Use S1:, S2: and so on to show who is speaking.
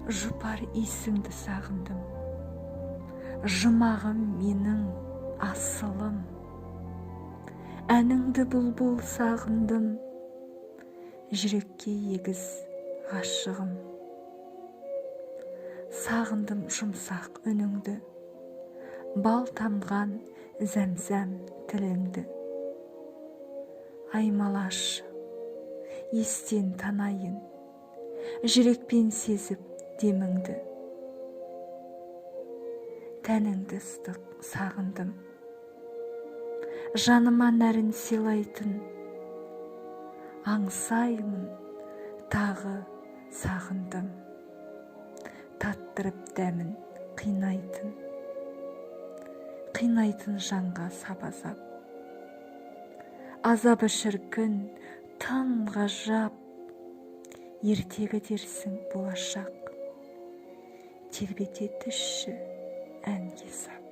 S1: жұпар исіңді сағындым, жұмағым менің асылым, әніңді бұлбұл сағындым, жүрекке егіз ғашығым. Сағындым жұмсақ үніңді, бал тамған зәмзәм тіліңді. Аймалашы, естен танайын, жүрекпен сезіп деміңді. Тәніңді ыстық сағындым, жаныма нәрін сыйлайтын, аңсаймын тағы сағындым, таттырып дәмін қинайтын жанға сап-азап. Азабы шіркін, тым ғажап, ертегі дерсің болашақ, тербете түсші әнге сап.